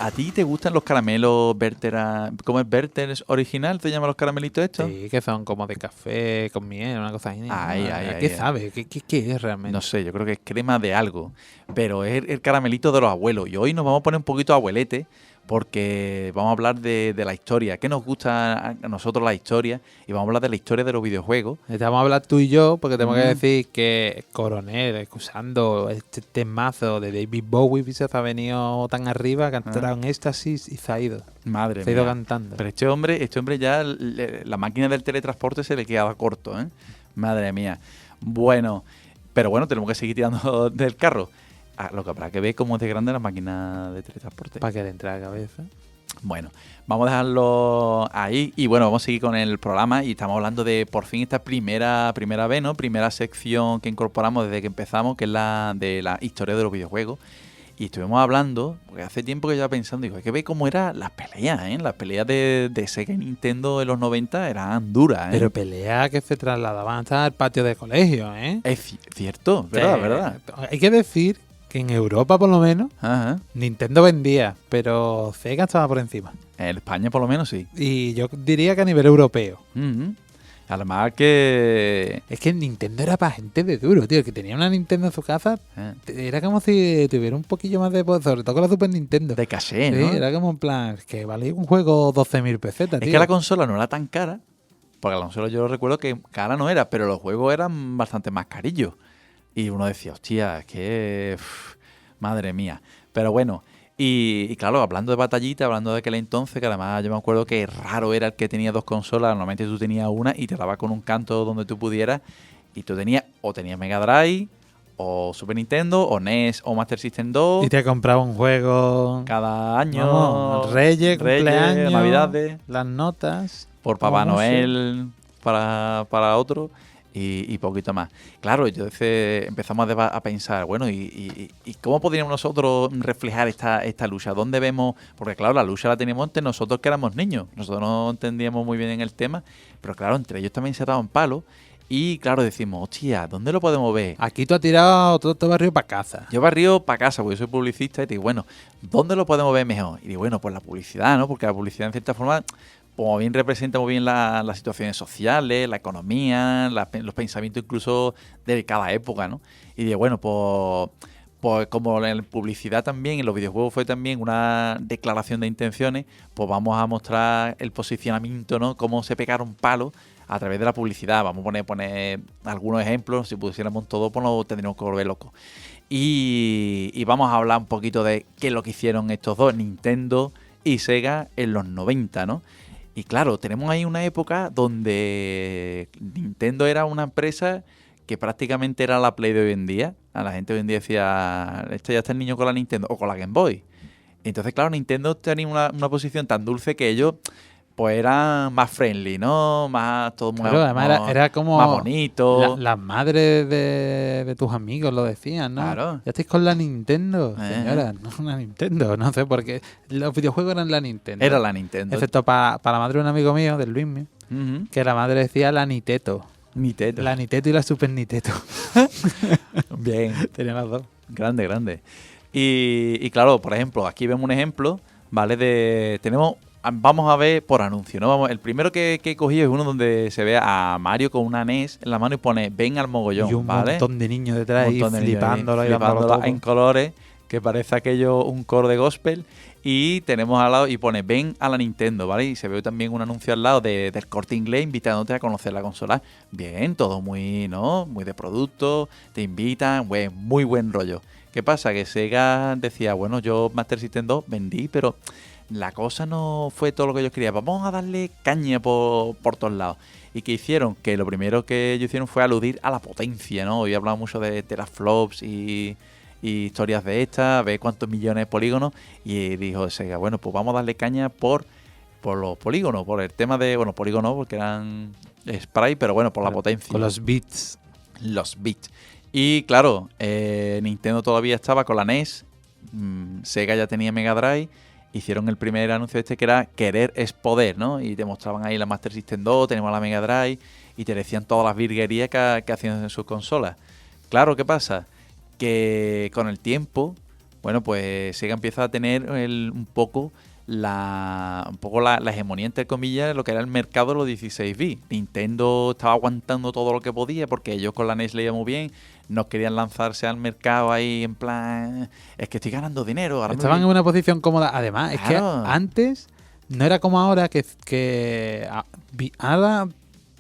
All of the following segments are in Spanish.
¿A ti te gustan los caramelos Werther? ¿Cómo es Werther original? ¿Te llaman los caramelitos estos? Sí, que son como de café con miel, una cosa así. Ay. ¿Qué sabe? ¿Qué es realmente? No sé, yo creo que es crema de algo. Pero es el caramelito de los abuelos. Y hoy nos vamos a poner un poquito abuelete porque vamos a hablar de la historia. ¿Qué nos gusta a nosotros la historia? Y vamos a hablar de la historia de los videojuegos. Vamos a hablar tú y yo porque tengo que decir que Coronel, excusando este temazo de David Bowie, se ha venido tan arriba que ha entrado en éxtasis y se ha ido. Madre Se ha ido mía. cantando. Pero este hombre ya, la máquina del teletransporte se le quedaba corto, ¿eh? Madre mía. Bueno, pero bueno, tenemos que seguir tirando del carro. Lo que habrá que ver cómo es de grande la máquina de teletransporte. Para que le entre a la cabeza. Bueno, vamos a dejarlo ahí y bueno, vamos a seguir con el programa y estamos hablando de por fin esta primera vez, ¿no? Primera sección que incorporamos desde que empezamos, que es la de la historia de los videojuegos. Y estuvimos hablando, porque hace tiempo que yo pensando, digo, hay que ver cómo eran las peleas, ¿eh? Las peleas de Sega y Nintendo de los 90 eran duras, ¿eh? Pero peleas que se trasladaban hasta el patio de colegio, ¿eh? Es cierto, ¿verdad? Hay que decir que en Europa, por lo menos, Ajá. Nintendo vendía, pero Sega estaba por encima. En España por lo menos sí. Y yo diría que a nivel europeo. Uh-huh. Además que... Es que Nintendo era para gente de duro, tío. El que tenía una Nintendo en su casa era como si tuviera un poquillo más de... Sobre todo con la Super Nintendo. De caché, ¿no? Sí, era como en plan... Que valía un juego 12.000 pesetas, tío. Es que la consola no era tan cara. Porque la consola yo recuerdo que cara no era, pero los juegos eran bastante más carillos. Y uno decía, hostia, es que... madre mía. Pero bueno... Y claro, hablando de batallita, hablando de aquel entonces, que además yo me acuerdo que raro era el que tenía dos consolas. Normalmente tú tenías una y te daba con un canto donde tú pudieras. Y tú tenías Mega Drive, o Super Nintendo, o NES, o Master System 2. Y te compraba un juego... Cada año. Vamos, Reyes, cumpleaños, Navidades. las notas. Por Papá Noel para otro. Y poquito más. Claro, entonces empezamos a pensar, bueno, ¿y cómo podríamos nosotros reflejar esta lucha? ¿Dónde vemos? Porque claro, la lucha la teníamos entre nosotros que éramos niños. Nosotros no entendíamos muy bien en el tema, pero claro, entre ellos también se daban palos. Y claro, decimos, hostia, ¿dónde lo podemos ver? Aquí tú has tirado todo tu barrio para casa. Yo barrio para casa, porque yo soy publicista, y digo, bueno, ¿dónde lo podemos ver mejor? Y digo, bueno, pues la publicidad, ¿no? Porque la publicidad en cierta forma... como bien representa muy bien las situaciones sociales, la economía, los pensamientos incluso de cada época, ¿no? Y de bueno, pues como en la publicidad también, en los videojuegos fue también una declaración de intenciones, pues vamos a mostrar el posicionamiento, ¿no? Cómo se pegaron palos a través de la publicidad. Vamos a poner algunos ejemplos, si pusiéramos todo, pues nos tendríamos que volver locos. Y vamos a hablar un poquito de qué es lo que hicieron estos dos, Nintendo y Sega, en los 90, ¿no? Y claro, tenemos ahí una época donde Nintendo era una empresa que prácticamente era la Play de hoy en día. A la gente hoy en día decía, ya está el niño con la Nintendo o con la Game Boy. Entonces, claro, Nintendo tenía una posición tan dulce que ellos pues eran más friendly, ¿no? Más todo muy claro, además era como más bonito. Las madres de tus amigos lo decían, ¿no? Claro. Ya estáis con la Nintendo, señora, no una Nintendo, no sé, porque los videojuegos eran la Nintendo. Era la Nintendo. Excepto para la madre de un amigo mío, del Luismi, que la madre decía la Niteto. Niteto. La Niteto y la Super Niteto. Bien. Tenía las dos. Grande. Y claro, por ejemplo, aquí vemos un ejemplo, ¿vale? Vamos a ver por anuncio, ¿no? El primero que he cogido es uno donde se ve a Mario con una NES en la mano y pone ven al mogollón, y un ¿vale? montón de niños detrás ahí flipándolo en colores, que parece aquello un coro de gospel. Y tenemos al lado y pone ven a la Nintendo, ¿vale? Y se ve también un anuncio al lado del Corte Inglés invitándote a conocer la consola. Bien, todo muy, ¿no? Muy de producto, te invitan, muy buen rollo. ¿Qué pasa? Que Sega decía, bueno, yo Master System 2 vendí, pero la cosa no fue todo lo que ellos querían. Vamos a darle caña por todos lados. ¿Y qué hicieron? Que lo primero que ellos hicieron fue aludir a la potencia, ¿no? Hoy hablamos mucho de teraflops y historias de estas, ver cuántos millones de polígonos. Y dijo Sega, bueno, pues vamos a darle caña por los polígonos, por el tema de, bueno, polígonos porque eran spray, pero bueno, por la potencia. Con los bits. Los bits. Y claro, Nintendo todavía estaba con la NES, Sega ya tenía Mega Drive, hicieron el primer anuncio que era querer es poder, ¿no? Y te mostraban ahí la Master System 2, tenemos la Mega Drive, y te decían todas las virguerías que hacían en sus consolas. Claro, ¿qué pasa? Que con el tiempo, bueno, pues Sega empieza a tener un poco la hegemonía, entre comillas, de lo que era el mercado de los 16 bits. Nintendo estaba aguantando todo lo que podía porque ellos con la NES le iba muy bien, no querían lanzarse al mercado ahí en plan, es que estoy ganando dinero. Ahora Estaban en una posición cómoda. Además, es que Claro. antes no era como ahora ahora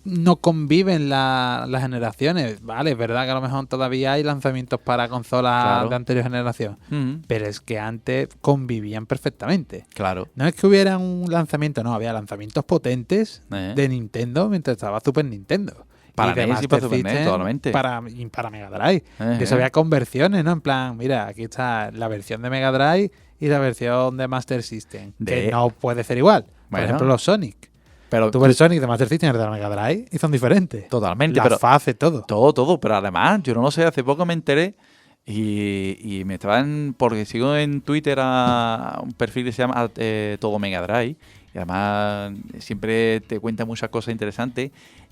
no conviven las generaciones. Vale, es verdad que a lo mejor todavía hay lanzamientos para consolas Claro. de anterior generación, pero es que antes convivían perfectamente. Claro. No es que hubiera un lanzamiento, no, había lanzamientos potentes de Nintendo mientras estaba Super Nintendo. Para y de NES y para Master Super NES, System totalmente. y para Mega Drive. De eso había conversiones, ¿no? En plan, mira, aquí está la versión de Mega Drive y la versión de Master System. Que no puede ser igual. Por Bueno. ejemplo, los Sonic. Pero Tú ves Sonic de Master System y el de la Mega Drive y son diferentes. totalmente, La pero fase, todo. todo, pero además, yo no lo sé, hace poco me enteré y me estaban, porque sigo en Twitter a un perfil que se llama Todo Mega Drive, y además siempre te cuenta muchas cosas interesantes,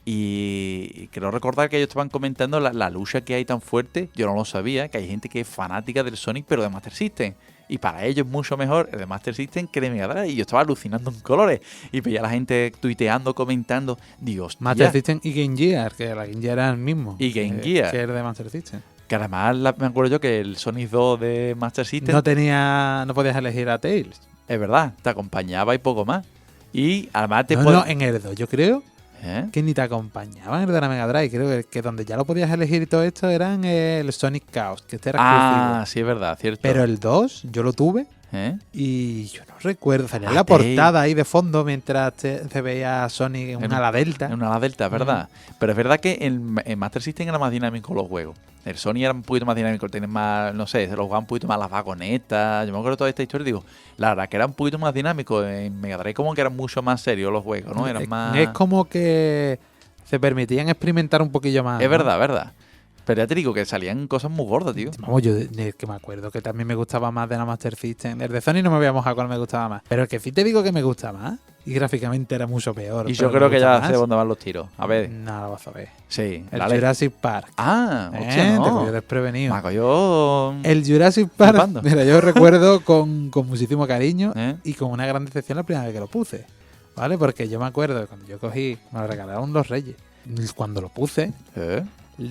y quiero recordar que ellos estaban comentando la lucha que hay tan fuerte, yo no lo sabía, que hay gente que es fanática del Sonic, pero de Master System. Y para ellos es mucho mejor el de Master System que el de Mega Drive. Y yo estaba alucinando en colores. Y veía a la gente tuiteando, comentando. Digo, hostia. Master System y Game Gear, que la Game Gear era el mismo. Y Game Gear. Que el de Master System. Que además me acuerdo yo que el Sonic 2 de Master System... No podías elegir a Tails. Es verdad, te acompañaba y poco más. Y además te No, en el 2 yo creo ¿Eh? que ni te acompañaban el de la Mega Drive. Creo que donde ya lo podías elegir y todo esto era en el Sonic Chaos, que este era exclusivo. Sí, es verdad, cierto. Pero el 2 yo lo tuve ¿Eh? y yo no recuerdo. Salía en Ah, la portada ahí de fondo mientras se veía a Sonic en una ala delta. En una ala delta, es verdad. Pero es verdad que en Master System era más dinámico los juegos. El Sony era un poquito más dinámico, tenía más, no sé, se lo jugaba un poquito más las vagonetas. Yo me acuerdo de toda esta historia y digo, la verdad que era un poquito más dinámico. En Mega Drive como que eran mucho más serios los juegos, ¿no? Eran más... Es como que se permitían experimentar un poquillo más. Es ¿no? verdad, verdad. Pero ya te digo que salían cosas muy gordas, tío. Vamos, yo que me acuerdo que también me gustaba más de la Master System. El de Sony no me voy a mojar cuál me gustaba más. Pero el que sí te digo que me gusta más. Y gráficamente era mucho peor. Y pero yo creo que me gusta ya más. sé dónde van los tiros. A ver. No lo vas a ver. Sí. El dale. Jurassic Park. Hostia, Te no. cogió desprevenido. Me cogió... El Jurassic Park, Flipando. mira, yo recuerdo con muchísimo cariño ¿Eh? y con una gran decepción la primera vez que lo puse. ¿Vale? Porque yo me acuerdo de cuando yo cogí, me lo regalaron los Reyes. Cuando lo puse, ¿Eh?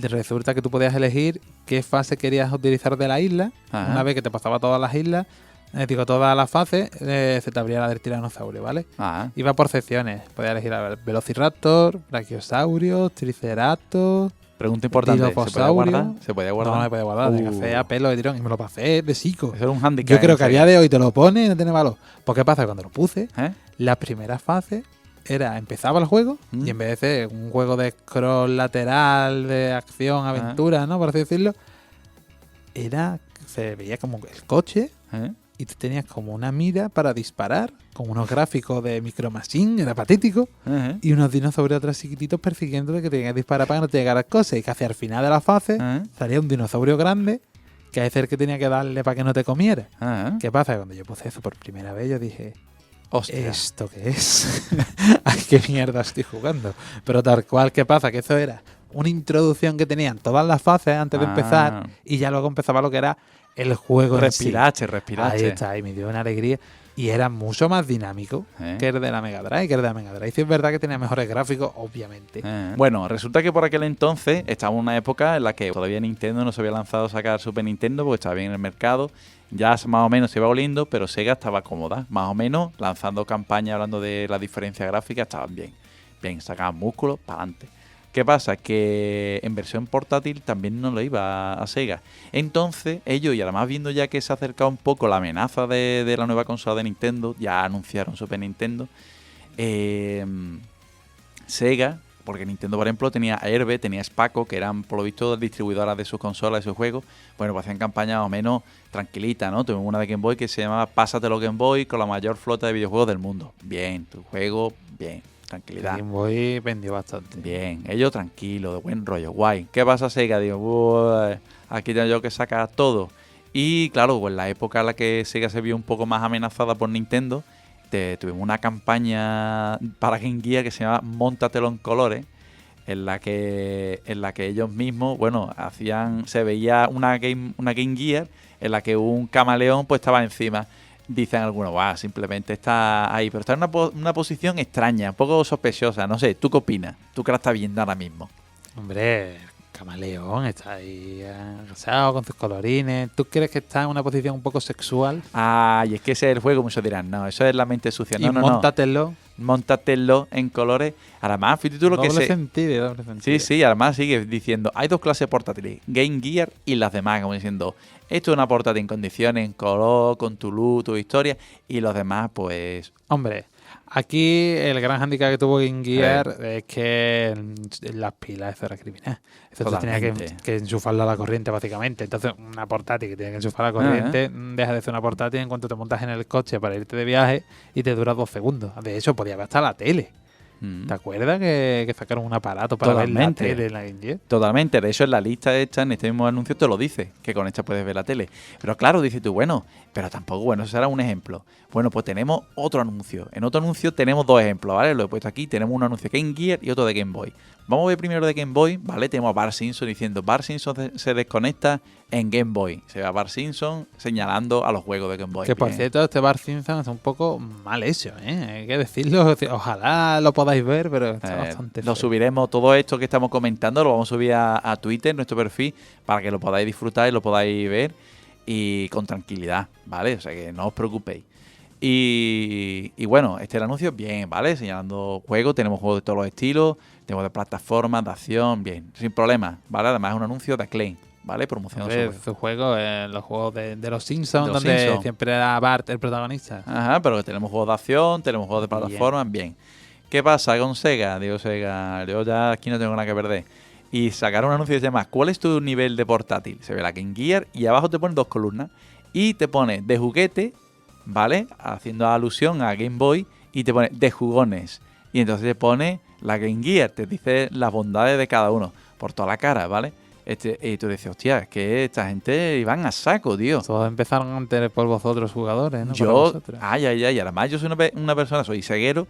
resulta que tú podías elegir qué fase querías utilizar de la isla. Ajá. Una vez que te pasaba todas las islas, todas las fases, se te abría la del tiranosaurio, ¿vale? Ah, Iba por secciones. Podías elegir a ver, Velociraptor, Brachiosaurus, Triceratops. pregunta importante. ¿Se puede Dilophosaurus. guardar? ¿Se puede guardar? No me puede guardar, tenía que hacer a pelo de tirón. Y me lo pasé de psico. Eso era un handicap. Yo creo que a en día Sega. de hoy te lo pones y no tiene valor. Pues ¿qué pasa? Cuando lo puse, ¿Eh? la primera fase empezaba el juego y en vez de ser un juego de scroll lateral, de acción, aventura, ¿no? Por así decirlo, se veía como el coche ¿Eh? y tú tenías como una mira para disparar, con unos gráficos de Micro Machine, era patético, ¿Eh? y unos dinosaurios atrás chiquititos persiguiéndote que tenías que disparar para que no te llegaran cosas. Y que hacia el final de la fase ¿Eh? salía un dinosaurio grande que es el que tenía que darle para que no te comiera. ¿Eh? ¿Qué pasa? Cuando yo puse eso por primera vez, yo dije, Hostia. ¿esto qué es? ¿A qué mierda estoy jugando? Pero tal cual, ¿qué pasa? Que eso era una introducción que tenían todas las fases antes de empezar y ya luego empezaba lo que era el juego en sí. Respirache. Ahí está, y me dio una alegría. Y era mucho más dinámico que el de la Mega Drive, Y sí es verdad que tenía mejores gráficos, obviamente. Bueno, resulta que por aquel entonces estaba en una época en la que todavía Nintendo no se había lanzado a sacar Super Nintendo porque estaba bien en el mercado. Ya más o menos se iba oliendo, pero Sega estaba cómoda. Más o menos lanzando campañas hablando de la diferencia gráfica, estaban bien. Bien, sacaban músculos para adelante. ¿Qué pasa? Que en versión portátil también no lo iba a Sega. Entonces, ellos, y además viendo ya que se acercaba un poco la amenaza de la nueva consola de Nintendo, ya anunciaron Super Nintendo, Sega, porque Nintendo, por ejemplo, tenía Airbe, tenía Spaco, que eran, por lo visto, distribuidoras de sus consolas y sus juegos. Bueno, pues hacían campañas más o menos tranquilitas, ¿no? Tuvimos una de Game Boy que se llamaba Pásatelo Game Boy con la mayor flota de videojuegos del mundo. Bien, tu juego, bien. Tranquilidad. Game Boy vendió bastante. Bien, ellos tranquilos, de buen rollo, guay. ¿Qué pasa, Sega? Digo, aquí tengo yo que sacar todo. Y claro, pues en la época en la que Sega se vio un poco más amenazada por Nintendo, tuvimos una campaña para Game Gear que se llama Móntatelo en colores, en la que ellos mismos, bueno, se veía una Game Gear en la que un camaleón pues estaba encima. Dicen algunos, simplemente está ahí, pero está en una posición extraña, un poco sospechosa. No sé, ¿tú qué opinas? ¿Tú qué la estás viendo ahora mismo? Hombre, camaleón está ahí casado con sus colorines. ¿Tú crees que está en una posición un poco sexual? Y es que ese es el juego, muchos dirán, no, eso es la mente sucia. No, móntatelo. Móntatelo en colores. Además, fíjate tú lo que doble sentido. Sí, además sigue diciendo, hay dos clases portátiles, Game Gear y las demás, como diciendo, esto es una portátil en condiciones, en color, con tu luz, tu historia, y los demás, pues... Hombre, aquí el gran handicap que tuvo Game Gear es que las pilas, eso era criminal. Eso tú tenías que enchufarlo a la corriente, básicamente. Entonces, una portátil que tiene que enchufar a la corriente deja de ser una portátil en cuanto te montas en el coche para irte de viaje y te dura 2 segundos. De hecho, podía ver hasta la tele. ¿Te acuerdas que sacaron un aparato para ver la tele en la Game Gear? Totalmente. De hecho, en la lista esta, en este mismo anuncio, te lo dice, que con esta puedes ver la tele. Pero claro, dices tú, bueno, pero tampoco, bueno, eso será un ejemplo. Bueno, pues tenemos otro anuncio. En otro anuncio tenemos 2 ejemplos, ¿vale? Lo he puesto aquí. Tenemos un anuncio de Game Gear y otro de Game Boy. Vamos a ver primero de Game Boy, ¿vale? Tenemos a Bart Simpson diciendo, Bart Simpson se desconecta en Game Boy. Se ve a Bart Simpson señalando a los juegos de Game Boy. Que por cierto, este Bart Simpson es un poco mal hecho, ¿eh? Hay que decirlo. Ojalá lo podáis ver, pero está bastante feo. Lo subiremos, todo esto que estamos comentando, lo vamos a subir a Twitter, nuestro perfil, para que lo podáis disfrutar y lo podáis ver y con tranquilidad, ¿vale? O sea que no os preocupéis. Y bueno, este es el anuncio, bien, ¿vale? Señalando juegos, tenemos juegos de todos los estilos, tenemos de plataformas, de acción, bien, sin problema, ¿vale? Además es un anuncio de Acclaim, ¿vale? Promocionando su juego, los juegos de los Simpsons, donde siempre era Bart el protagonista. Ajá, pero tenemos juegos de acción, tenemos juegos de plataformas, bien. ¿Qué pasa con Sega? Digo, Sega, yo ya aquí no tengo nada que perder. Y sacaron un anuncio que se llama ¿cuál es tu nivel de portátil? Se ve la Game Gear y abajo te ponen 2 columnas y te pone de juguete, ¿vale? Haciendo alusión a Game Boy y te pone de jugones. Y entonces te pone la Game Gear, te dice las bondades de cada uno por toda la cara, ¿vale? Y tú dices, hostia, es que esta gente iban a saco, tío. Todos empezaron a tener por vosotros jugadores, ¿no? Además yo soy una persona, soy ceguero,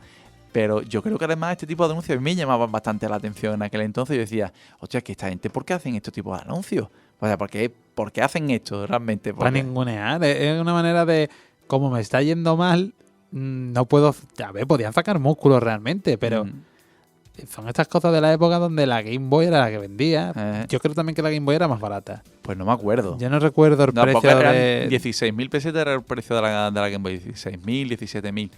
pero yo creo que además este tipo de anuncios me llamaban bastante la atención en aquel entonces. Yo decía, hostia, es que esta gente, ¿por qué hacen este tipo de anuncios? O sea, ¿por qué hacen esto realmente? Para ningunear, es una manera de, como me está yendo mal, no puedo, ya ves, podían sacar músculos realmente, pero son estas cosas de la época donde la Game Boy era la que vendía. Yo creo también que la Game Boy era más barata. Pues no me acuerdo. Yo no recuerdo el precio de... 16.000 pesetas era el precio de la Game Boy, 16.000, 17.000.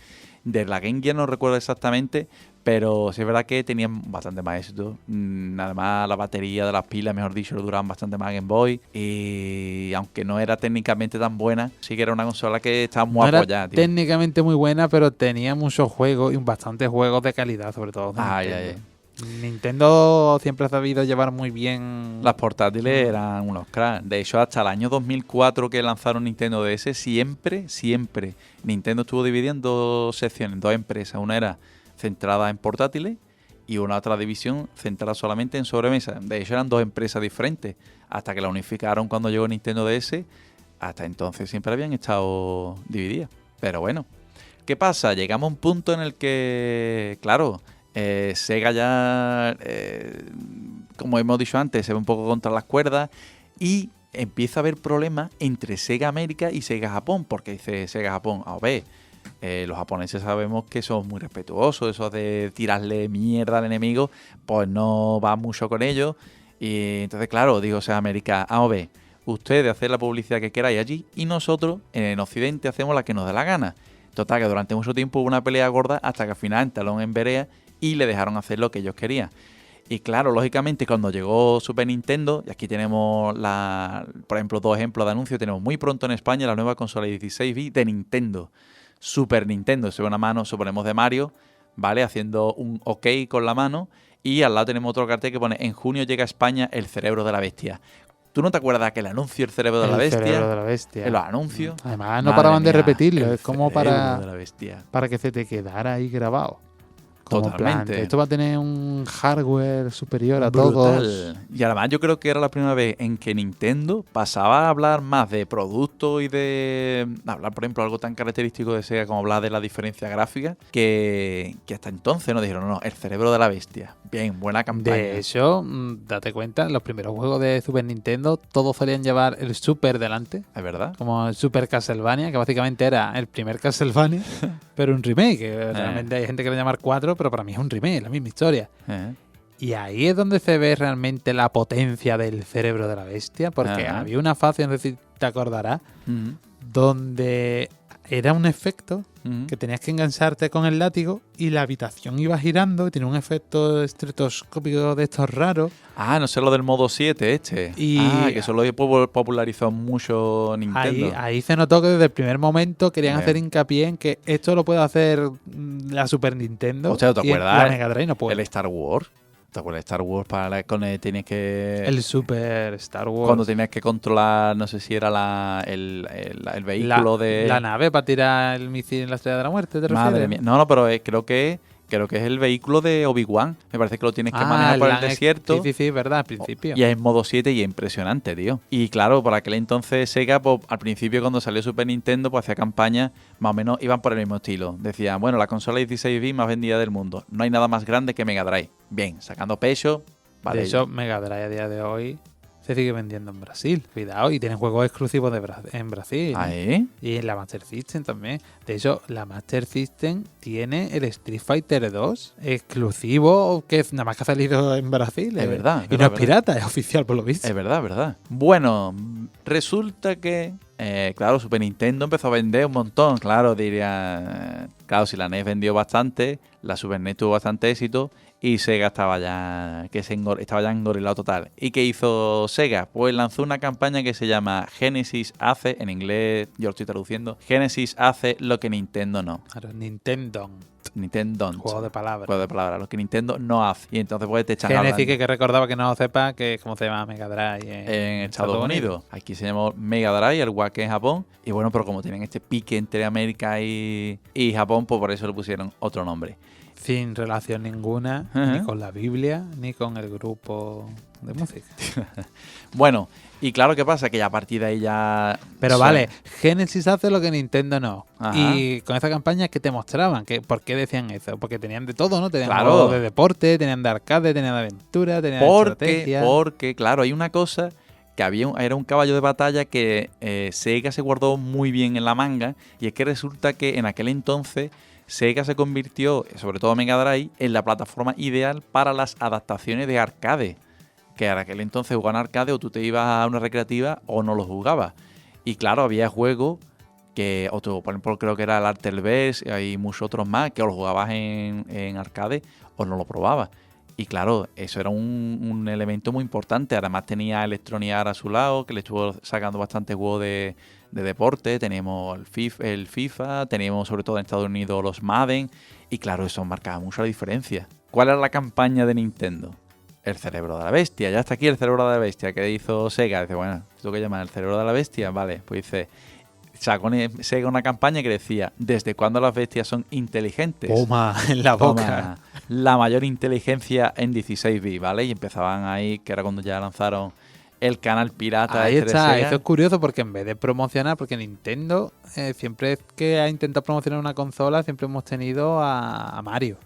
De la Game Gear no recuerdo exactamente, pero sí es verdad que tenían bastante más éxito. Además, la batería de las pilas, mejor dicho, lo duraban bastante más Game Boy. Y aunque no era técnicamente tan buena, sí que era una consola que estaba muy apoyada. Era técnicamente muy buena, pero tenía muchos juegos y bastantes juegos de calidad, sobre todo. Nintendo siempre ha sabido llevar muy bien... Las portátiles eran unos cracks. De hecho, hasta el año 2004 que lanzaron Nintendo DS, siempre Nintendo estuvo dividida en 2 secciones, 2 empresas. Una era centrada en portátiles y una otra división centrada solamente en sobremesa. De hecho, eran 2 empresas diferentes. Hasta que la unificaron cuando llegó Nintendo DS, hasta entonces siempre habían estado divididas. Pero bueno, ¿qué pasa? Llegamos a un punto en el que, claro... Sega ya, como hemos dicho antes, se ve un poco contra las cuerdas y empieza a haber problemas entre Sega América y Sega Japón, porque dice Sega Japón, a ver, los japoneses sabemos que son muy respetuosos, eso de tirarle mierda al enemigo, pues no va mucho con ellos. Y entonces, claro, digo Sega América, a ver, ustedes hacen la publicidad que queráis allí y nosotros en Occidente hacemos la que nos dé la gana. Total, que durante mucho tiempo hubo una pelea gorda hasta que al final entraron en Berea y le dejaron hacer lo que ellos querían. Y claro, lógicamente, cuando llegó Super Nintendo, y aquí tenemos, por ejemplo, 2 ejemplos de anuncios, tenemos muy pronto en España la nueva consola 16 bits de Nintendo. Super Nintendo, se ve una mano, suponemos, de Mario, ¿vale? Haciendo un OK con la mano, y al lado tenemos otro cartel que pone, en junio llega a España el cerebro de la bestia. ¿Tú no te acuerdas de aquel anuncio, el cerebro de la bestia? El cerebro de la bestia. En los anuncios. Además, no paraban de repetirlo, es como para de la bestia. Para que se te quedara ahí grabado. Como Totalmente. plan, esto va a tener un hardware superior a Brutal. todos. Y además yo creo que era la primera vez en que Nintendo pasaba a hablar más de productos y de hablar, por ejemplo, algo tan característico de Sega como hablar de la diferencia gráfica, que hasta entonces nos dijeron, no, el cerebro de la bestia. Bien, buena campaña. De hecho, date cuenta, los primeros juegos de Super Nintendo todos solían llevar el Super delante, ¿Es verdad? como el Super Castlevania, que básicamente era el primer Castlevania, pero un remake. Que realmente hay gente que le llama 4, pero para mí es un remake, la misma historia. Y ahí es donde se ve realmente la potencia del cerebro de la bestia, porque había una fase, no sé si te acordarás, donde era un efecto que tenías que engancharte con el látigo y la habitación iba girando y tenía un efecto estetoscópico de estos raros. Ah, no sé lo del modo 7 este. Que eso lo popularizó mucho Nintendo. Ahí se notó que desde el primer momento querían Bien. hacer hincapié en que esto lo puede hacer la Super Nintendo. O sea, ¿te y acuerdas? la Mega Drive no puede. El Star Wars. ¿Te acuerdas de Star Wars con el tenías que... El Super Star Wars. Cuando tenías que controlar, no sé si era el vehículo de... La nave para tirar el misil en la Estrella de la Muerte, ¿te refieres? Madre mía. No, pero creo que es el vehículo de Obi-Wan. Me parece que lo tienes que manejar por el desierto. Sí, verdad, al principio. Y es en modo 7 y es impresionante, tío. Y claro, por aquel entonces Sega, pues, al principio cuando salió Super Nintendo, pues hacía campañas, más o menos iban por el mismo estilo. Decían, bueno, la consola 16 bits más vendida del mundo. No hay nada más grande que Mega Drive. Bien, sacando pecho. Vale. De hecho, Mega Drive a día de hoy se sigue vendiendo en Brasil. Cuidado, y tienen juegos exclusivos en Brasil. ¿Ahí? Y en la Master System también. De hecho, la Master System tiene el Street Fighter 2 exclusivo, que nada más que ha salido en Brasil. Es verdad. Y no es pirata, es oficial por lo visto. Es verdad, verdad. Bueno, resulta que, claro, Super Nintendo empezó a vender un montón. Claro, diría, claro, si la NES vendió bastante, la Super NES tuvo bastante éxito y Sega estaba ya engorilado total. ¿Y qué hizo Sega? Pues lanzó una campaña que se llama Genesis hace, en inglés yo lo estoy traduciendo, Genesis hace lo que Nintendo no. Claro, Nintendo. Juego de palabras. lo que Nintendo no hace. Y entonces pues te echan Genesis, que recordaba que no lo sepa, que es como se llama Mega Drive en Estados Unidos. Aquí se llama Mega Drive, el Wake en Japón. Y bueno, pero como tienen este pique entre América y Japón, pues por eso le pusieron otro nombre. Sin relación ninguna, ni con la Biblia, ni con el grupo de música. Bueno, y claro, ¿qué pasa? Que ya a partir de ahí ya... Pero vale, Genesis hace lo que Nintendo no. Ajá. Y con esa campaña, ¿qué te mostraban? ¿Por qué decían eso? Porque tenían de todo, ¿no? Tenían Claro. juegos de deporte, tenían de arcade, tenían de aventura, tenían de estrategia. Porque, claro, hay una cosa que era un caballo de batalla que Sega se guardó muy bien en la manga, y es que resulta que en aquel entonces Sega se convirtió, sobre todo Mega Drive, en la plataforma ideal para las adaptaciones de arcade. Que en aquel entonces jugaban arcade o tú te ibas a una recreativa o no lo jugabas. Y claro, había juegos que, por ejemplo, creo que era el Alterverse, y hay muchos otros más, que o lo jugabas en arcade o no lo probabas. Y claro, eso era un elemento muy importante. Además tenía Electronic Arts a su lado, que le estuvo sacando bastante juegos de deporte. Teníamos el FIFA, teníamos sobre todo en Estados Unidos los Madden. Y claro, eso marcaba mucho la diferencia. ¿Cuál era la campaña de Nintendo? El cerebro de la bestia. Ya está aquí el cerebro de la bestia. ¿Qué hizo Sega? Dice, bueno, ¿esto qué llaman? ¿El cerebro de la bestia? Vale, pues dice... Sacó Sega una campaña que decía, ¿desde cuándo las bestias son inteligentes? Toma, en la boca. Toma, la mayor inteligencia en 16 bits, ¿vale? Y empezaban ahí, que era cuando ya lanzaron el canal pirata. Ahí de está, Sega. eso es curioso porque en vez de promocionar, porque Nintendo siempre que ha intentado promocionar una consola, siempre hemos tenido a Mario.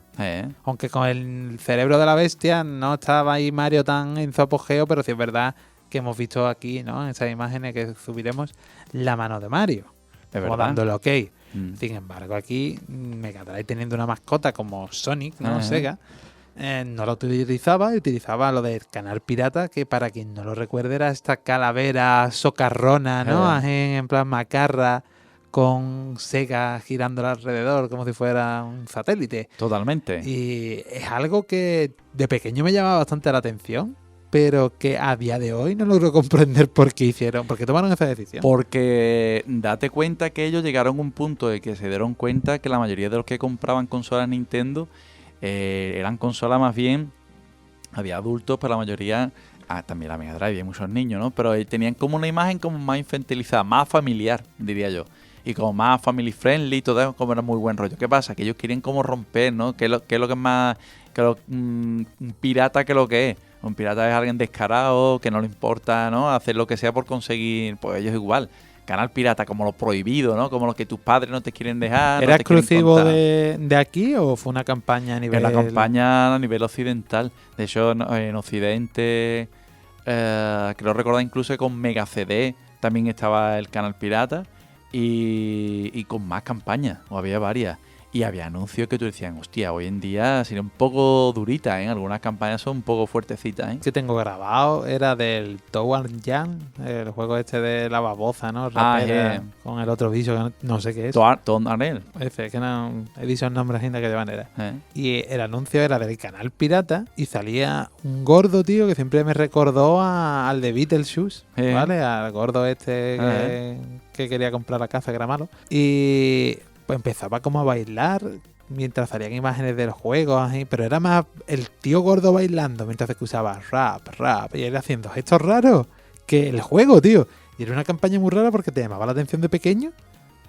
Aunque con el cerebro de la bestia no estaba ahí Mario tan en su apogeo, pero sí es verdad que hemos visto aquí, ¿no? En esas imágenes que subiremos, la mano de Mario. Es como verdad. dando el ok. Sin embargo, aquí Mega Drive teniendo una mascota como Sonic, ¿no? Sega, no lo utilizaba, y utilizaba lo del canal pirata, que para quien no lo recuerde era esta calavera socarrona, ¿no? En plan macarra, con Sega girando alrededor como si fuera un satélite. Totalmente. Y es algo que de pequeño me llamaba bastante la atención, pero que a día de hoy no logro comprender por qué tomaron esa decisión. Porque date cuenta que ellos llegaron a un punto de que se dieron cuenta que la mayoría de los que compraban consolas Nintendo eran consolas más bien, había adultos, pero la mayoría, también la Mega Drive, hay muchos niños, ¿no? Pero tenían como una imagen como más infantilizada, más familiar, diría yo. y como más family friendly, todo eso como era muy buen rollo. ¿Qué pasa? Que ellos quieren como romper, ¿no? ¿Qué es lo que es más un pirata que lo que es? Un pirata es alguien descarado, que no le importa, ¿no? Hacer lo que sea por conseguir, pues ellos igual. Canal pirata, como lo prohibido, ¿no? Como lo que tus padres no te quieren dejar. ¿Era no te quieren exclusivo contar. de aquí o fue una campaña a nivel...? En la campaña a nivel occidental. De hecho, en Occidente, creo recordar incluso que con Mega CD también estaba el canal pirata y con más campañas, o había varias. Y había anuncios que tú decías, hostia, hoy en día sería un poco durita, ¿eh? Algunas campañas son un poco fuertecitas, ¿eh? Que tengo grabado era del Tower Jan, el juego este de la babosa, ¿no? Rapera, con el otro bicho que no sé qué es. Tom Arnell. Ese, que no he dicho el nombre gente que de manera. Y el anuncio era del canal pirata y salía un gordo, tío, que siempre me recordó al de Beetlejuice, ¿vale? Al gordo este que quería comprar la casa, que era malo. Y pues empezaba como a bailar mientras salían imágenes del juego, así, pero era más el tío gordo bailando mientras escuchaba rap, y él haciendo gestos raros que el juego, tío. Y era una campaña muy rara porque te llamaba la atención de pequeño,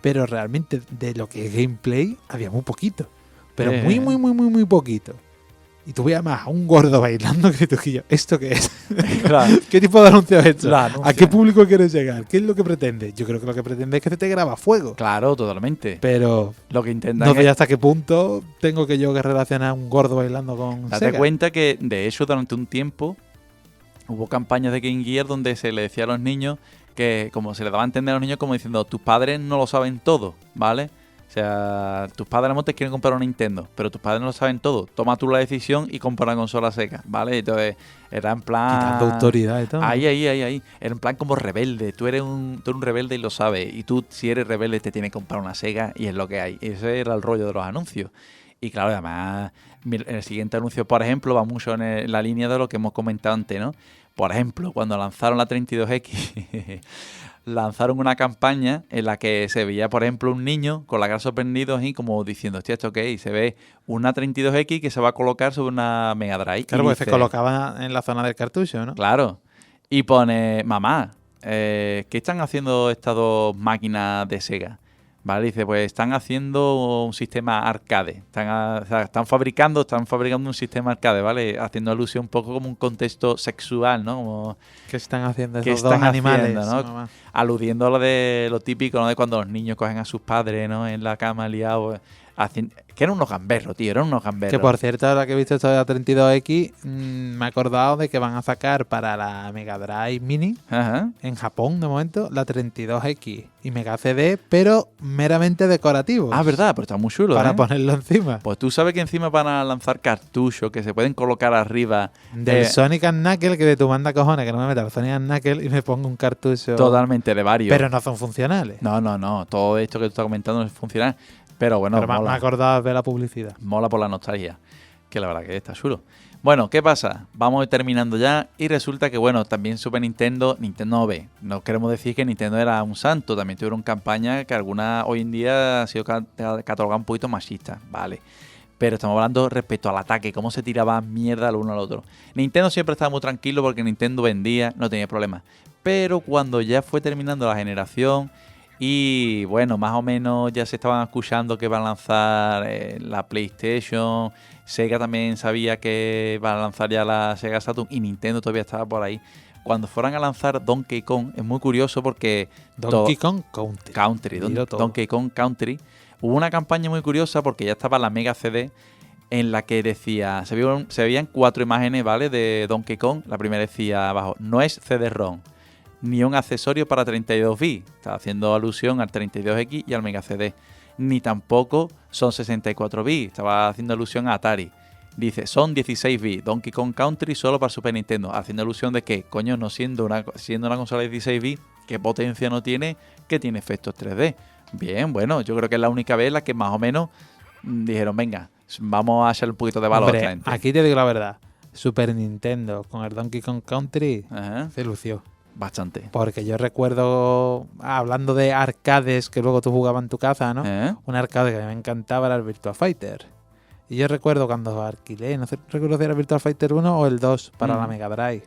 pero realmente de lo que es gameplay había muy poquito. Pero muy poquito. Y tú veías más a un gordo bailando que tú y yo. ¿Esto qué es? Claro. ¿Qué tipo de anuncio es esto? ¿A qué público quieres llegar? ¿Qué es lo que pretende? Yo creo que lo que pretende es que se te graba fuego. Claro, totalmente. Pero lo que intentan no sé hasta qué punto tengo que yo que relacionar a un gordo bailando con Date Sega. cuenta que, de hecho, durante un tiempo hubo campañas de Game Gear donde se le decía a los niños que, como se le daba a entender a los niños como diciendo, tus padres no lo saben todo, ¿vale? O sea, tus padres a lo mejor te quieren comprar un Nintendo, pero tus padres no lo saben todo. Toma tú la decisión y compra una consola seca, ¿vale? Entonces, era en plan... Quitando autoridad y todo. Ahí. Era en plan como rebelde. Tú eres un rebelde y lo sabes. Y tú, si eres rebelde, te tienes que comprar una Sega y es lo que hay. Ese era el rollo de los anuncios. Y claro, además, el siguiente anuncio, por ejemplo, va mucho en la línea de lo que hemos comentado antes, ¿no? Por ejemplo, cuando lanzaron la 32X... lanzaron una campaña en la que se veía, por ejemplo, un niño con la cara sorprendido y como diciendo, hostia, ¿esto qué es? Y se ve una 32X que se va a colocar sobre una Mega Drive. Claro, porque se colocaba en la zona del cartucho, ¿no? Claro. Y pone, mamá, ¿qué están haciendo estas dos máquinas de Sega? Vale, dice, pues están haciendo un sistema arcade. Están fabricando un sistema arcade, ¿vale? Haciendo alusión un poco como un contexto sexual, ¿no? Como ¿qué están haciendo esos dos animales? ¿no? Aludiendo a lo de lo típico, ¿no? De cuando los niños cogen a sus padres, ¿no? En la cama liados. Que eran unos gamberros, tío, eran unos gamberros. Que por cierto, ahora que he visto esto de la 32X, me he acordado de que van a sacar para la Mega Drive Mini, en Japón de momento, la 32X y Mega CD, pero meramente decorativo. Ah, verdad, pero está muy chulo, para ponerlo encima. Pues tú sabes que encima van a lanzar cartuchos que se pueden colocar arriba. Del Sonic and Knuckle, que de tu manda cojones, que no me meta el Sonic and Knuckle y me pongo un cartucho. Totalmente de varios. Pero no son funcionales. No. Todo esto que tú estás comentando no es funcional. Pero bueno, me he acordado de la publicidad. Mola por la nostalgia, que la verdad que está chulo. Bueno, ¿qué pasa? Vamos a ir terminando ya y resulta que, bueno, también Super Nintendo no ve. No queremos decir que Nintendo era un santo, también tuvieron campañas que algunas hoy en día han sido catalogadas un poquito machistas, ¿vale? Pero estamos hablando respecto al ataque, cómo se tiraba mierda al uno al otro. Nintendo siempre estaba muy tranquilo porque Nintendo vendía, no tenía problemas. Pero cuando ya fue terminando la generación... Y bueno, más o menos ya se estaban escuchando que van a lanzar la PlayStation. Sega también sabía que van a lanzar ya la Sega Saturn y Nintendo todavía estaba por ahí. Cuando fueran a lanzar Donkey Kong, es muy curioso porque... Donkey Kong Country. Donkey Kong Country. Hubo una campaña muy curiosa porque ya estaba la Mega CD en la que decía... Se veían 4 imágenes, ¿vale? De Donkey Kong. La primera decía abajo, no es CD-ROM. Ni un accesorio para 32 bits. Estaba haciendo alusión al 32X y al Mega CD. Ni tampoco son 64 bits. Estaba haciendo alusión a Atari. Dice, son 16 bits. Donkey Kong Country solo para Super Nintendo. Haciendo alusión de que, coño, no siendo una consola de 16 bits, ¿qué potencia no tiene? Que tiene efectos 3D. Bien, bueno, yo creo que es la única vez en la que más o menos dijeron, venga, vamos a echarle un poquito de valor a esta gente. Aquí te digo la verdad. Super Nintendo con el Donkey Kong Country se lució. Bastante. Porque yo recuerdo, hablando de arcades que luego tú jugabas en tu casa, ¿no? Un arcade que me encantaba era el Virtua Fighter. Y yo recuerdo cuando alquilé, no sé, recuerdo si era el Virtua Fighter 1 o el 2 para la Mega Drive.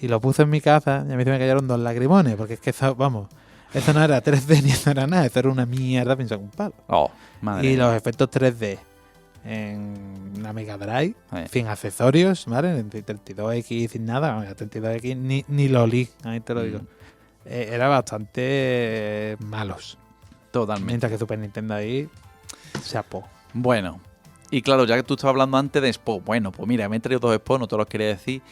Y lo puse en mi casa y a mí se me cayeron 2 lagrimones, porque es que, vamos, Eso no era 3D ni eso era nada, eso era una mierda pensada con un palo. Oh, madre Y mía. los efectos 3D en la Mega Drive, Eh. sin accesorios, ¿vale? En 32X, sin nada, bueno, 32X ni lo olí, ahí te lo digo. Era bastante malos. Totalmente. Mientras que Super Nintendo ahí, chapó. Bueno, y claro, ya que tú estabas hablando antes de Expo, bueno, pues mira, me he traído dos Expo, no te los quería decir,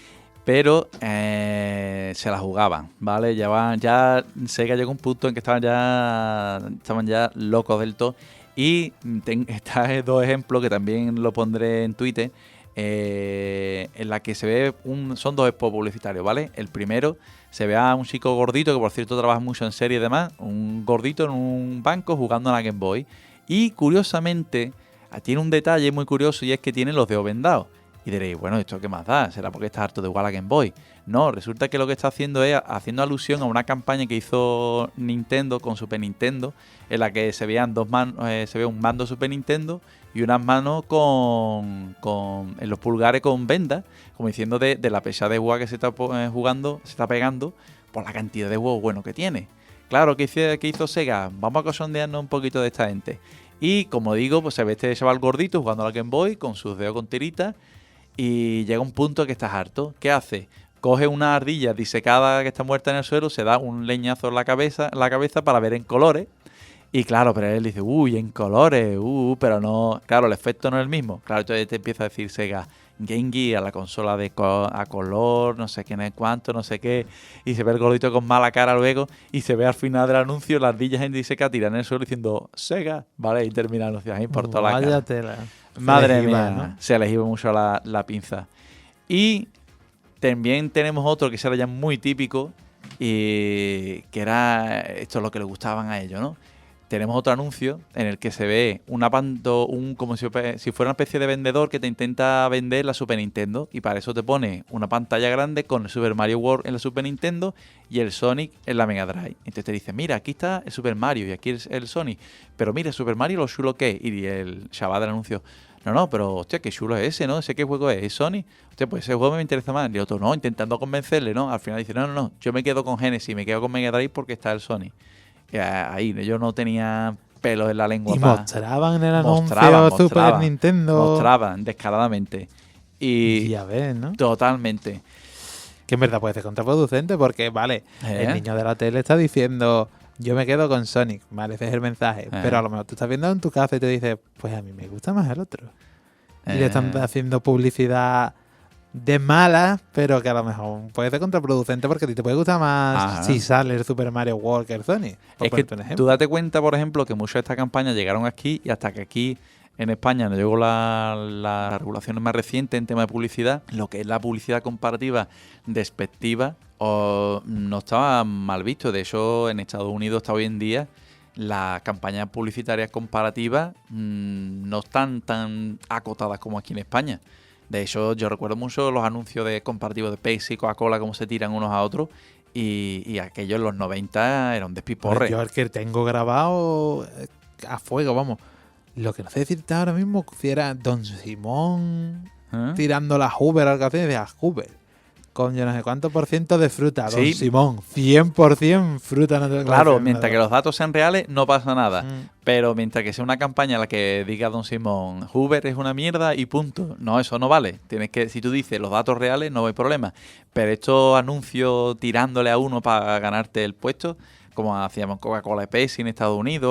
pero se la jugaban, ¿vale? Ya Sega llegó a un punto en que estaban ya locos del todo. Y está dos ejemplos que también lo pondré en Twitter, en la que se ve son dos spots publicitarios, ¿vale? El primero se ve a un chico gordito, que por cierto trabaja mucho en serie y demás, un gordito en un banco jugando a la Game Boy. Y curiosamente, tiene un detalle muy curioso y es que tiene los dedos vendados. Y diréis, bueno, ¿esto qué más da? ¿Será porque está harto de jugar a la Game Boy? No, resulta que lo que está haciendo es haciendo alusión a una campaña que hizo Nintendo con Super Nintendo, en la que se veían se ve un mando Super Nintendo y unas manos en los pulgares con vendas, como diciendo de la pesada de jugar que se está jugando, se está pegando por la cantidad de juegos buenos que tiene. Claro, ¿qué hizo Sega? Vamos a cachondearnos un poquito de esta gente. Y como digo, pues se ve este chaval gordito jugando a la Game Boy con sus dedos con tiritas. Y llega un punto que estás harto. ¿Qué hace? Coge una ardilla disecada que está muerta en el suelo, se da un leñazo en la cabeza para ver en colores. Y claro, pero él dice, uy, en colores, pero no. Claro, el efecto no es el mismo. Claro, entonces te empieza a decir Sega, Game Gear, la consola a color, no sé quién es cuánto, no sé qué. Y se ve el gordito con mala cara luego. Y se ve al final del anuncio las ardillas en diseca tiran en el suelo diciendo Sega, ¿vale? Y termina el anuncio ahí por toda la cara. Tela. Madre Les iba, mía, ¿no? se les iba mucho la pinza. Y también tenemos otro que será ya muy típico y que era esto es lo que les gustaban a ellos, ¿no? Tenemos otro anuncio en el que se ve como si fuera una especie de vendedor que te intenta vender la Super Nintendo y para eso te pone una pantalla grande con el Super Mario World en la Super Nintendo y el Sonic en la Mega Drive. Entonces te dice, mira, aquí está el Super Mario y aquí el Sonic, pero mira, el Super Mario lo chulo que es. Y el chaval del anuncio, no, pero hostia, qué chulo es ese, ¿no? ¿Ese qué juego es? ¿Es Sonic? Hostia, pues ese juego me interesa más. Y el otro, no, intentando convencerle, ¿no? Al final dice, no, yo me quedo con Genesis, me quedo con Mega Drive porque está el Sonic. Y ahí yo no tenía pelos en la lengua. Y mostraban en el anuncio Super Nintendo. Mostraban descaradamente. Y ya ves, ¿no? Totalmente. Que en verdad puede ser contraproducente porque, vale, el niño de la tele está diciendo, yo me quedo con Sonic, vale, ese es el mensaje. Pero a lo mejor tú estás viendo en tu casa y te dices, pues a mí me gusta más el otro. Y le están haciendo publicidad de mala, pero que a lo mejor puede ser contraproducente porque a ti te puede gustar más si sale el Super Mario World que el Sonic. Es que tú date cuenta, por ejemplo, que muchas de estas campañas llegaron aquí y hasta que aquí en España no llegó la regulación más reciente en tema de publicidad, lo que es la publicidad comparativa despectiva no estaba mal visto. De hecho, en Estados Unidos hasta hoy en día las campañas publicitarias comparativas no están tan acotadas como aquí en España. De hecho, yo recuerdo mucho los anuncios de comparativos de Pepsi y Coca-Cola, cómo se tiran unos a otros. Y aquello en los 90 era un despiporre. Yo el que tengo grabado a fuego, vamos. Lo que no sé decirte ahora mismo, si era Don Simón tirando la Hoover, algo así, de Hoover. Con yo no sé cuánto por ciento de fruta. Don Simón, 100% fruta. No claro, mientras que los datos sean reales, no pasa nada. Pero mientras que sea una campaña en la que diga Don Simón, Hoover es una mierda y punto. No, eso no vale. Si tú dices los datos reales, no hay problema. Pero estos anuncios tirándole a uno para ganarte el puesto, como hacíamos Coca-Cola y Pepsi en Estados Unidos,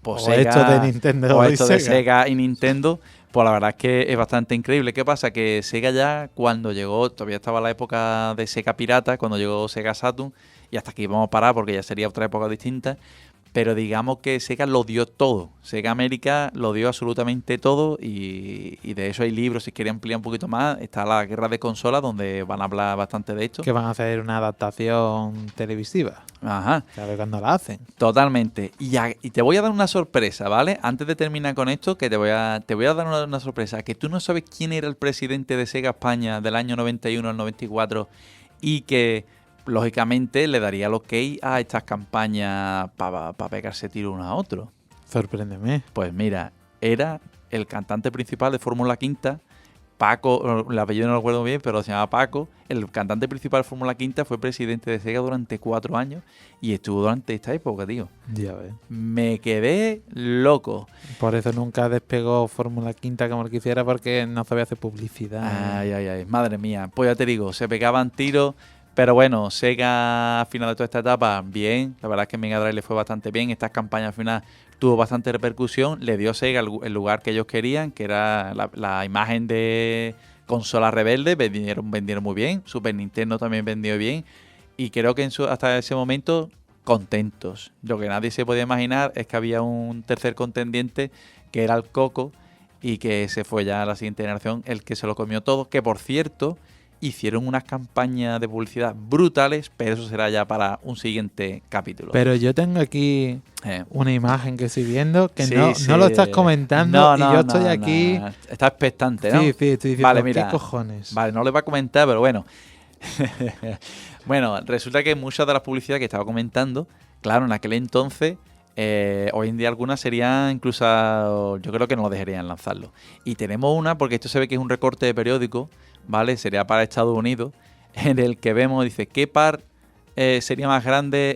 o Sega, esto de Nintendo o esto de Sega y Nintendo, pues la verdad es que es bastante increíble. ¿Qué pasa? Que Sega ya cuando llegó, todavía estaba la época de Sega Pirata, cuando llegó Sega Saturn, y hasta aquí vamos a parar porque ya sería otra época distinta, pero digamos que Sega lo dio todo. Sega América lo dio absolutamente todo y de eso hay libros, si queréis ampliar un poquito más, está la guerra de consolas donde van a hablar bastante de esto. Que van a hacer una adaptación televisiva. Ajá. A ver cuándo la hacen. Totalmente. Y te voy a dar una sorpresa, ¿vale? Antes de terminar con esto, que te voy a dar una sorpresa. Que tú no sabes quién era el presidente de Sega España del año 91 al 94 y que, lógicamente, le daría el ok a estas campañas para pegarse tiro uno a otro. Sorpréndeme. Pues mira, era el cantante principal de Fórmula Quinta Paco, el apellido no lo recuerdo bien, pero se llamaba Paco. El cantante principal de Fórmula Quinta fue presidente de Sega durante 4 años y estuvo durante esta época, tío. Ya ves. Me quedé loco. Por eso nunca despegó Fórmula Quinta como el quisiera, porque no sabía hacer publicidad. Ay, madre mía. Pues ya te digo, se pegaban tiros, pero bueno, Sega al final de toda esta etapa, bien. La verdad es que Mega Drive le fue bastante bien. Estas campañas al final tuvo bastante repercusión. Le dio Sega el lugar que ellos querían, que era la imagen de consola rebelde. Vendieron muy bien. Super Nintendo también vendió bien. Y creo que hasta ese momento contentos. Lo que nadie se podía imaginar es que había un tercer contendiente, que era el Coco, y que se fue ya a la siguiente generación el que se lo comió todo. Que por cierto, hicieron unas campañas de publicidad brutales, pero eso será ya para un siguiente capítulo. Pero yo tengo aquí una imagen que estoy viendo que no lo estás No, comentando, y yo estoy aquí... No. Está expectante, ¿no? Sí, estoy diciendo, vale, mira, ¿qué cojones? Vale, no le va a comentar, pero bueno. Bueno, resulta que muchas de las publicidades que estaba comentando, claro, en aquel entonces, hoy en día algunas serían incluso, yo creo que no lo dejarían lanzarlo. Y tenemos una, porque esto se ve que es un recorte de periódico, ¿vale? Sería para Estados Unidos, en el que vemos, dice, ¿qué par sería más grande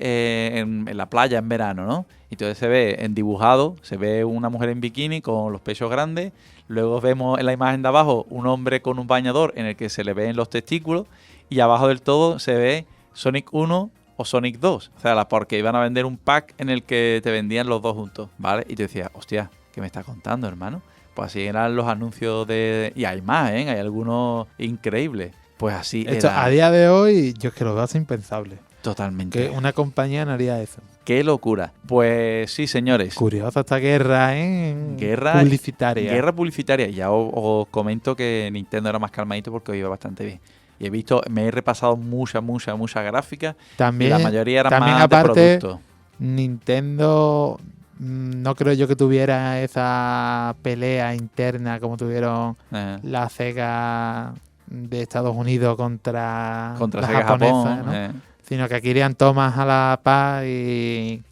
en la playa en verano, ¿no? Y entonces se ve en dibujado, se ve una mujer en bikini con los pechos grandes, luego vemos en la imagen de abajo un hombre con un bañador en el que se le ven los testículos, y abajo del todo se ve Sonic 1 o Sonic 2, o sea, porque iban a vender un pack en el que te vendían los dos juntos, ¿vale? Y te decía, hostia, ¿qué me estás contando, hermano? Pues así eran los anuncios de... Y hay más, ¿eh? Hay algunos increíbles. Pues así Esto, era. a día de hoy, yo es que lo veo impensable. Totalmente. Que una compañía no haría eso. ¡Qué locura! Pues sí, señores. Curiosa esta guerra, Guerra publicitaria. Guerra publicitaria. Ya os comento que Nintendo era más calmadito porque os iba bastante bien. Y me he repasado mucha gráfica. También, y la mayoría eran también más aparte, de producto. Nintendo, no creo yo que tuviera esa pelea interna como tuvieron la Sega de Estados Unidos contra la Sega japonesa, Japón, ¿no? Sino que aquí irían tomas a la paz y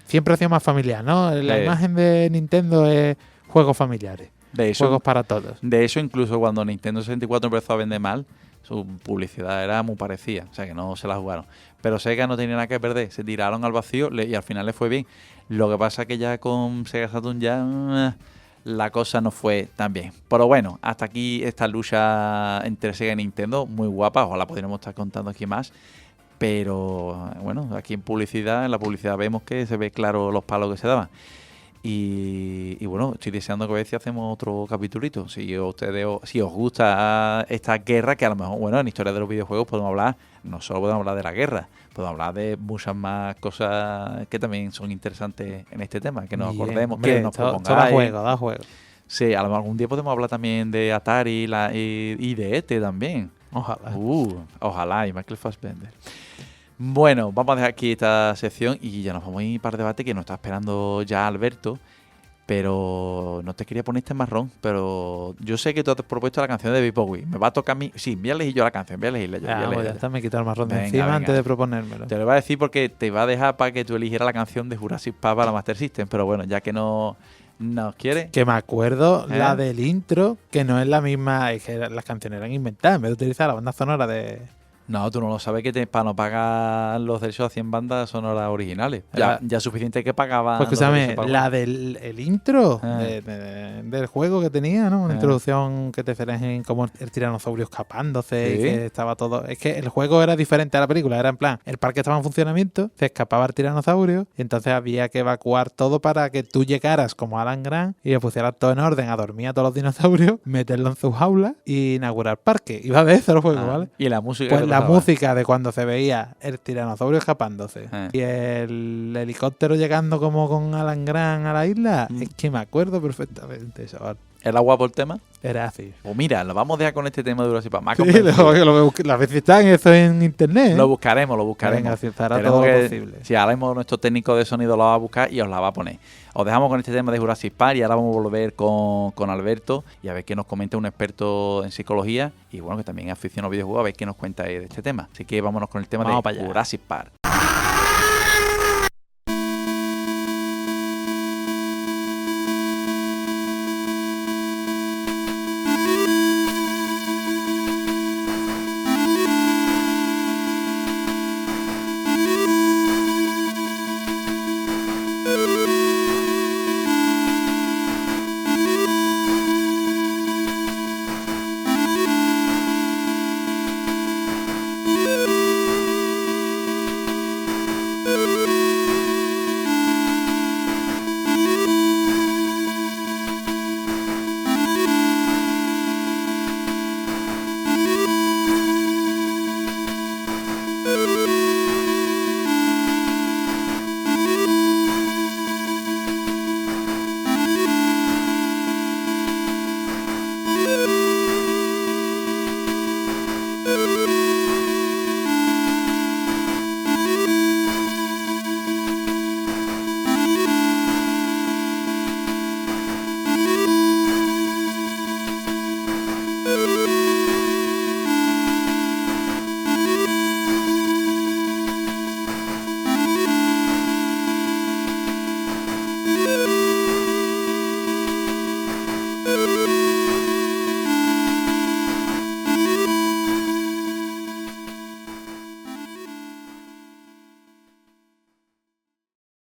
siempre ha sido más familiar, ¿no? La imagen de Nintendo es juegos familiares, juegos para todos. De hecho, incluso cuando Nintendo 64 empezó a vender mal, su publicidad era muy parecida, o sea que no se la jugaron. Pero Sega no tenía nada que perder, se tiraron al vacío y al final les fue bien. Lo que pasa es que ya con Sega Saturn ya la cosa no fue tan bien. Pero bueno, hasta aquí esta lucha entre Sega y Nintendo, muy guapa, ojalá pudiéramos estar contando aquí más. Pero bueno, aquí en la publicidad vemos que se ve claro los palos que se daban. Y bueno, estoy deseando que a ver si hacemos otro capitulito. Si os gusta esta guerra, que a lo mejor, bueno, en historia de los videojuegos podemos hablar, no solo podemos hablar de la guerra, podemos hablar de muchas más cosas que también son interesantes en este tema, que nos acordemos, hombre, que nos propongáis. Da juego. Sí, a lo mejor algún día podemos hablar también de Atari y de ET también. Ojalá. Ojalá, y Michael Fassbender. Bueno, vamos a dejar aquí esta sección y ya nos vamos a ir para debate, que nos está esperando ya Alberto. Pero no te quería poner este marrón, pero yo sé que tú has propuesto la canción de David Bowie. Me va a tocar a mí. Sí, voy a elegir yo la canción, voy a elegirla yo. Ya está, me he quitado el marrón de encima antes de proponérmelo. Te lo voy a decir porque te va a dejar para que tú eligieras la canción de Jurassic Park para la Master System. Pero bueno, ya que no quieres. Que me acuerdo la del intro, que no es la misma, es que las canciones eran inventadas en vez de utilizar la banda sonora de... No, tú no lo sabes, que para no pagar los derechos a 100 bandas sonoras originales. Ya es suficiente que pagaban. Pues escúchame, la del intro del juego que tenía, ¿no? Una introducción que te en como el tiranosaurio escapándose, y que estaba todo... Es que el juego era diferente a la película, era en plan, el parque estaba en funcionamiento, se escapaba el tiranosaurio y entonces había que evacuar todo para que tú llegaras como Alan Grant y le pusieras todo en orden, a dormir a todos los dinosaurios, meterlo en su jaula y inaugurar parque. Iba de eso el juego, ¿vale? Y la música... Pues la música de cuando se veía el tiranosaurio escapándose y el helicóptero llegando como con Alan Grant a la isla, es que me acuerdo perfectamente, chaval. ¿Era guapo el tema? Era así. Pues mira, lo vamos a dejar con este tema de Jurassic Park. Sí, las veces están eso en internet. Lo buscaremos. Venga, si estará todo lo posible. Sí, ahora mismo nuestro técnico de sonido lo va a buscar y os la va a poner. Os dejamos con este tema de Jurassic Park y ahora vamos a volver con Alberto y a ver qué nos comenta un experto en psicología y bueno, que también es aficionado a videojuegos, a ver qué nos cuenta de este tema. Así que vámonos con el tema de Jurassic Park.